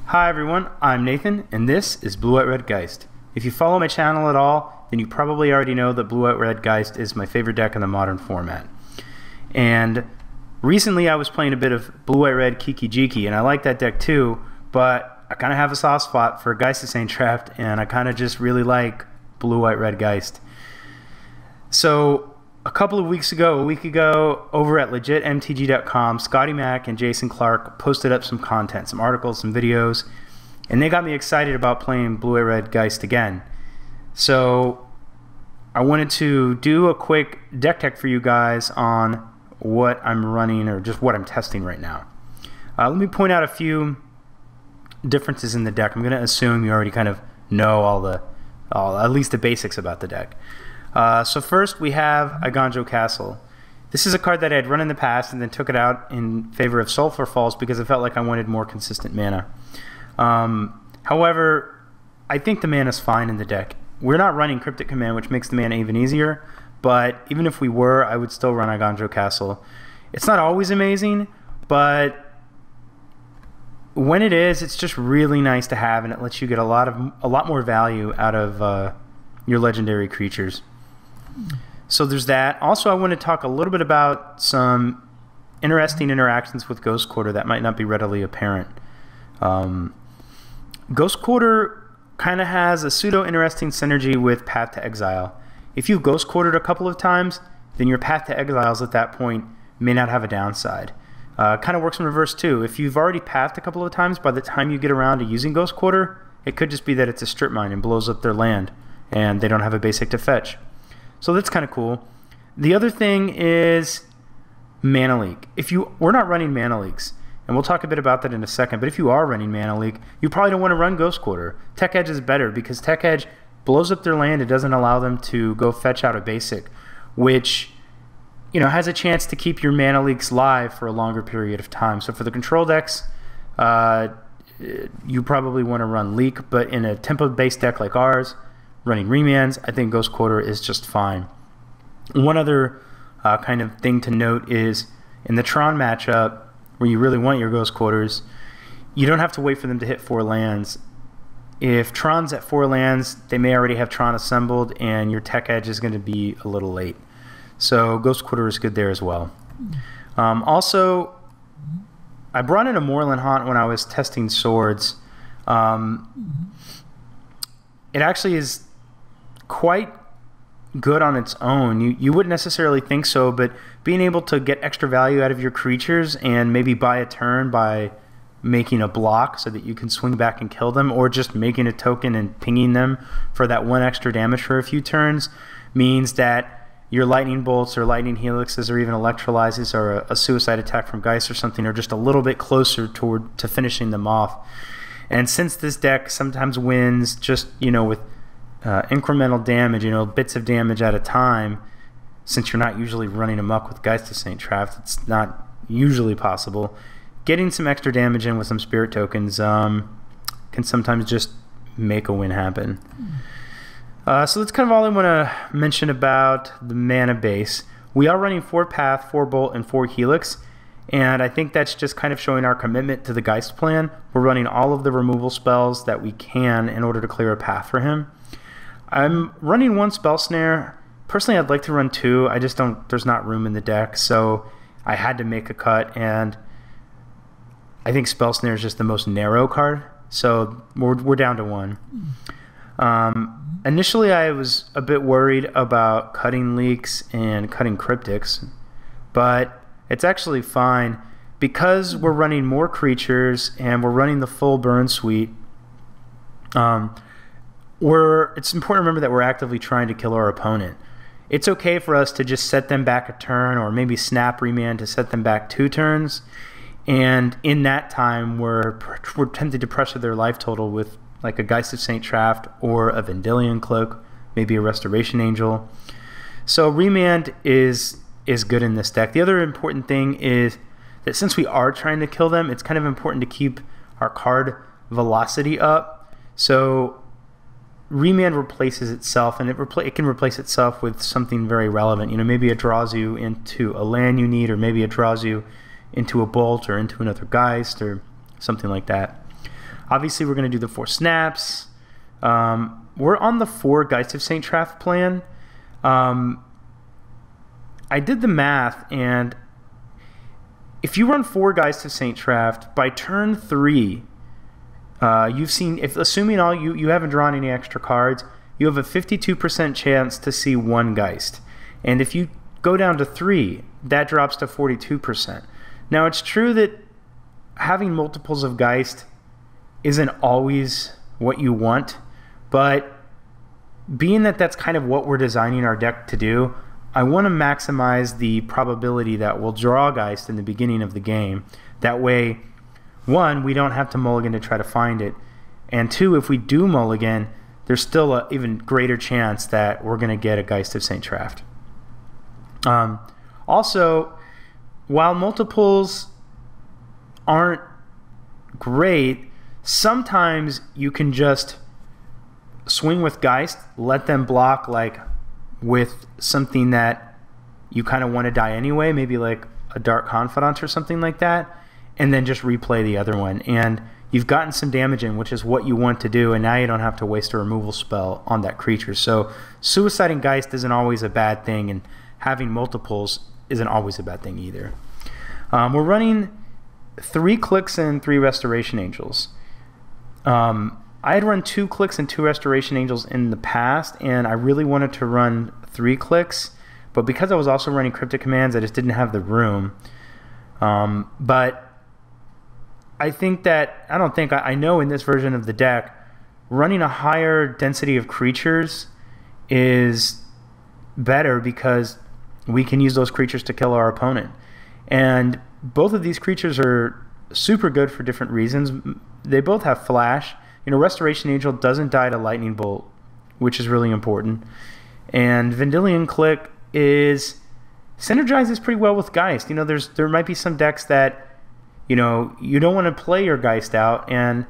Hi everyone, I'm Nathan, and this is Blue-White-Red Geist. If you follow my channel at all, then you probably already know that Blue-White-Red Geist is my favorite deck in the modern format. And recently I was playing a bit of Blue-White-Red Kiki Jiki, and I like that deck too, but I kind of have a soft spot for Geist of St. Traft, and I kind of just really like Blue-White-Red Geist. So a week ago, over at legitmtg.com, Scotty Mac and Jason Clark posted up some content, some articles, some videos, and they got me excited about playing Blue-White-Red Geist again. So I wanted to do a quick deck tech for you guys on what I'm running, or just what I'm testing right now. Let me point out a few differences in the deck. I'm going to assume you already kind of know at least the basics about the deck. So first we have Eiganjo Castle. This is a card that I had run in the past and then took it out in favor of Sulphur Falls because I felt like I wanted more consistent mana. However, I think the mana's fine in the deck. We're not running Cryptic Command, which makes the mana even easier, but even if we were, I would still run Eiganjo Castle. It's not always amazing, but when it is, it's just really nice to have, and it lets you get a lot more value out of your legendary creatures. So there's that. Also, I want to talk a little bit about some interesting interactions with Ghost Quarter that might not be readily apparent. Ghost Quarter kind of has a pseudo-interesting synergy with Path to Exile. If you've Ghost Quartered a couple of times, then your Path to Exiles at that point may not have a downside. Kind of works in reverse too. If you've already pathed a couple of times, by the time you get around to using Ghost Quarter, it could just be that it's a strip mine and blows up their land, and they don't have a basic to fetch. So that's kind of cool. The other thing is Mana Leak. We're not running Mana Leaks, and we'll talk a bit about that in a second, but if you are running Mana Leak, you probably don't want to run Ghost Quarter. Tech Edge is better because Tech Edge blows up their land. It doesn't allow them to go fetch out a basic, which has a chance to keep your Mana Leaks live for a longer period of time. So for the control decks, you probably want to run Leak, but in a tempo-based deck like ours, running remands, I think Ghost Quarter is just fine. One other kind of thing to note is in the Tron matchup, where you really want your Ghost Quarters, you don't have to wait for them to hit 4 lands. If Tron's at 4 lands, they may already have Tron assembled, and your Tech Edge is going to be a little late. So Ghost Quarter is good there as well. Also, I brought in a Moorland Haunt when I was testing swords. It actually is quite good on its own. You wouldn't necessarily think so, but being able to get extra value out of your creatures and maybe buy a turn by making a block so that you can swing back and kill them, or just making a token and pinging them for that 1 extra damage for a few turns, means that your Lightning Bolts or Lightning Helixes or even Electrolyzes or a Suicide Attack from Geist or something are just a little bit closer to finishing them off. And since this deck sometimes wins just with incremental damage, bits of damage at a time, since you're not usually running amok with Geist of St. Traft, it's not usually possible. Getting some extra damage in with some Spirit Tokens can sometimes just make a win happen. So that's kind of all I want to mention about the mana base. We are running 4 Path, 4 Bolt, and 4 Helix, and I think that's just kind of showing our commitment to the Geist plan. We're running all of the removal spells that we can in order to clear a path for him. I'm running 1 Spell Snare. Personally, I'd like to run 2. I just don't, there's not room in the deck, so I had to make a cut, and I think Spell Snare is just the most narrow card, so we're down to 1. Initially, I was a bit worried about cutting Leaks and cutting Cryptics, but it's actually fine because we're running more creatures and we're running the full burn suite. It's important to remember that we're actively trying to kill our opponent. It's okay for us to just set them back a turn, or maybe snap remand to set them back 2 turns, and in that time we're tempted to pressure their life total with like a Geist of St. Traft or a Vendilion Cloak, maybe a Restoration Angel. So remand is good in this deck. The other important thing is that since we are trying to kill them, it's kind of important to keep our card velocity up. So remand replaces itself, and it can replace itself with something very relevant. Maybe it draws you into a land you need, or maybe it draws you into a Bolt or into another Geist or something like that. Obviously, we're going to do the 4 snaps. We're on the 4 Geist of St. Traft plan. I did the math, and if you run 4 Geist of St. Traft, by turn 3, you've seen, assuming you haven't drawn any extra cards, you have a 52% chance to see 1 Geist. And if you go down to 3, that drops to 42%. Now, it's true that having multiples of Geist isn't always what you want, but being that that's kind of what we're designing our deck to do, I want to maximize the probability that we'll draw Geist in the beginning of the game. That way, 1, we don't have to mulligan to try to find it, and 2, if we do mulligan, there's still an even greater chance that we're going to get a Geist of St. Traft. Also, while multiples aren't great, sometimes you can just swing with Geist, let them block like with something that you kind of want to die anyway, maybe like a Dark Confidant or something like that, and then just replay the other one. And you've gotten some damage in, which is what you want to do, and now you don't have to waste a removal spell on that creature. So suiciding Geist isn't always a bad thing, and having multiples isn't always a bad thing either. We're running 3 Clicks and 3 Restoration Angels. I had run 2 Clicks and 2 Restoration Angels in the past, and I really wanted to run 3 Clicks, but because I was also running Cryptic Commands, I just didn't have the room. But I think that, I know in this version of the deck, running a higher density of creatures is better because we can use those creatures to kill our opponent. And both of these creatures are super good for different reasons. They both have flash. You know, Restoration Angel doesn't die to Lightning Bolt, which is really important. And Vendilion Click synergizes pretty well with Geist. You know, there might be some decks that, you know, you don't want to play your Geist out, and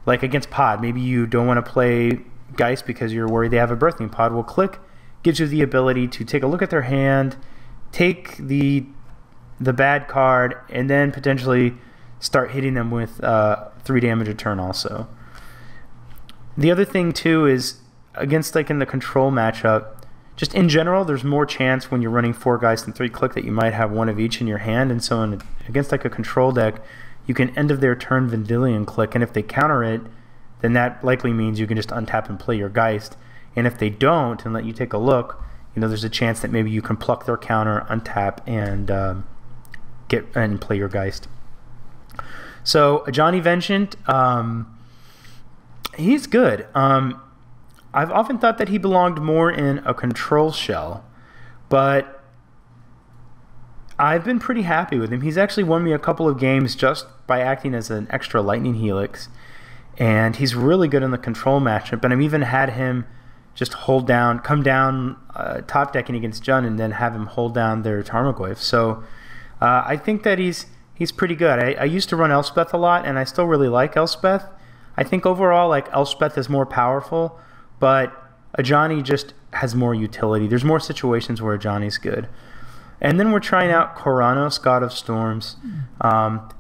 like against Pod, maybe you don't want to play Geist because you're worried they have a Birthing Pod. Well, Click gives you the ability to take a look at their hand, take the bad card, and then potentially start hitting them with 3 damage a turn also. The other thing too is against, like in the control matchup, just in general, there's more chance when you're running 4 Geist and 3 Click that you might have 1 of each in your hand, and so against like a control deck, you can end of their turn Vendilion Click, and if they counter it, then that likely means you can just untap and play your Geist. And if they don't and let you take a look, you know, there's a chance that maybe you can pluck their counter, untap, and get and play your Geist. So Ajani Vengeant, he's good. I've often thought that he belonged more in a control shell, but I've been pretty happy with him. He's actually won me a couple of games just by acting as an extra Lightning Helix, and he's really good in the control matchup. And I've even had him just hold down, come down top decking against Jund, and then have him hold down their Tarmogoyf. So I think that he's pretty good. I used to run Elspeth a lot, and I still really like Elspeth. I think overall, like, Elspeth is more powerful, but Ajani just has more utility. There's more situations where Ajani's good. And then we're trying out Koranos, God of Storms.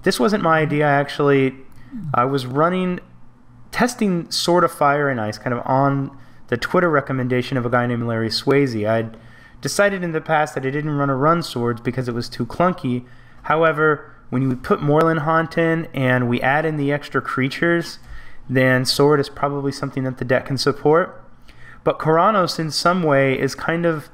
This wasn't my idea, actually. I was testing Sword of Fire and Ice kind of on the Twitter recommendation of a guy named Larry Swayze. I'd decided in the past that I didn't run swords because it was too clunky. However, when you put Moorland Haunt in and we add in the extra creatures, then sword is probably something that the deck can support. But Koranos in some way is kind of,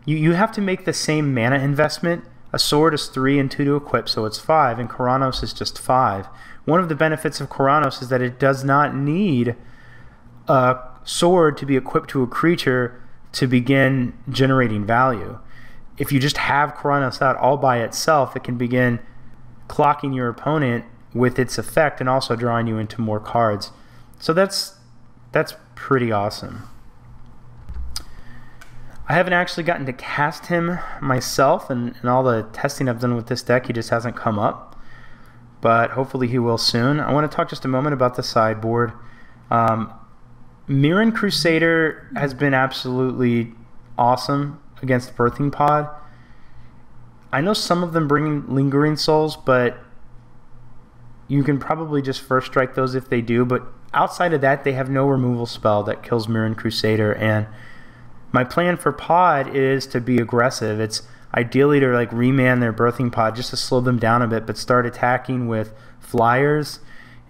you have to make the same mana investment. A sword is 3 and 2 to equip, so it's 5, and Koranos is just 5. One of the benefits of Koranos is that it does not need a sword to be equipped to a creature to begin generating value. If you just have Koranos out all by itself, it can begin clocking your opponent with its effect and also drawing you into more cards. So that's pretty awesome. I haven't actually gotten to cast him myself, and all the testing I've done with this deck, he just hasn't come up. But hopefully he will soon. I want to talk just a moment about the sideboard. Mirran Crusader has been absolutely awesome against Birthing Pod. I know some of them bring Lingering Souls, but you can probably just first strike those if they do, but outside of that, they have no removal spell that kills Mirran Crusader, and my plan for pod is to be aggressive. It's ideally to like reman their birthing pod just to slow them down a bit, but start attacking with flyers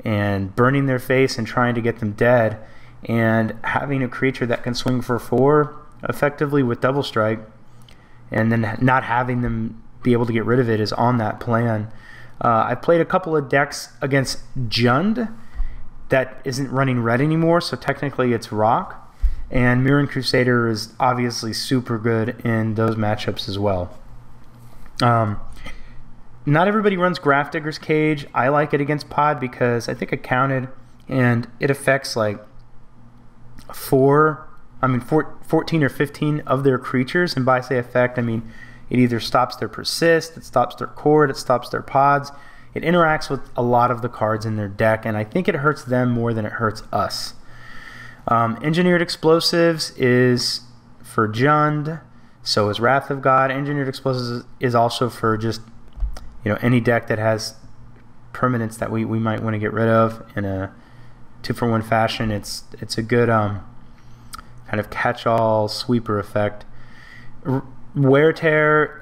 and burning their face and trying to get them dead, and having a creature that can swing for 4 effectively with double strike, and then not having them be able to get rid of it is on that plan. I played a couple of decks against Jund that isn't running red anymore, so technically it's rock, and Mirran Crusader is obviously super good in those matchups as well. Not everybody runs Grafdigger's Cage. I like it against pod because I think I counted, and it affects like 14 or 15 of their creatures, and by I say effect, I mean it either stops their persist, it stops their court, it stops their pods. It interacts with a lot of the cards in their deck, and I think it hurts them more than it hurts us. Engineered Explosives is for Jund, so is Wrath of God. Engineered Explosives is also for just, you know, any deck that has permanents that we might want to get rid of in a 2-for-1 fashion. It's a good kind of catch-all sweeper effect. Wear Tear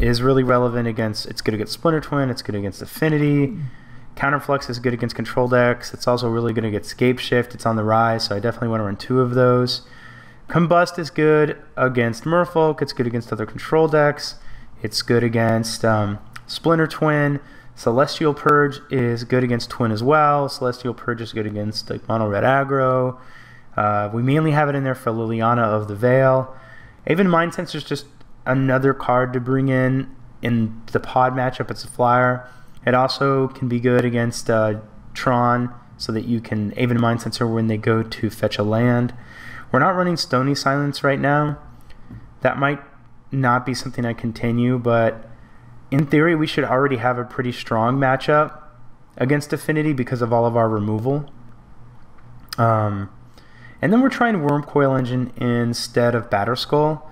is really relevant against, it's good against Splinter Twin, it's good against Affinity. Counterflux is good against control decks. It's also really good against Scape Shift. It's on the rise, so I definitely want to run 2 of those. Combust is good against Merfolk. It's good against other control decks. It's good against Splinter Twin. Celestial Purge is good against Twin as well. Celestial Purge is good against like mono red aggro. We mainly have it in there for Liliana of the Veil. Even Mind Sensor is just another card to bring in the pod matchup. It's a flyer. It also can be good against Tron, so that you can Aven Mind Sensor when they go to fetch a land. We're not running Stony Silence right now. That might not be something I continue, but in theory we should already have a pretty strong matchup against Affinity because of all of our removal. And then we're trying Wormcoil Engine instead of Batterskull.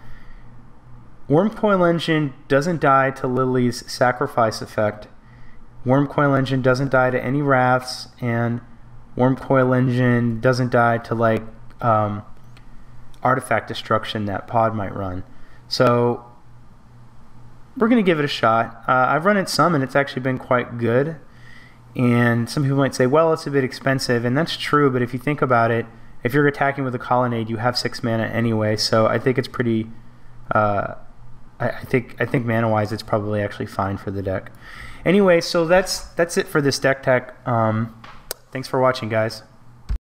Wormcoil Engine doesn't die to Lily's sacrifice effect. Wormcoil Engine doesn't die to any Wraths, and Wormcoil Engine doesn't die to like artifact destruction that pod might run. So we're going to give it a shot. I've run it some, and it's actually been quite good. And some people might say, well, it's a bit expensive, and that's true, but if you think about it, if you're attacking with a Colonnade, you have 6 mana anyway, so I think it's pretty... I think mana-wise, it's probably actually fine for the deck. Anyway, so that's it for this deck tech. Thanks for watching, guys.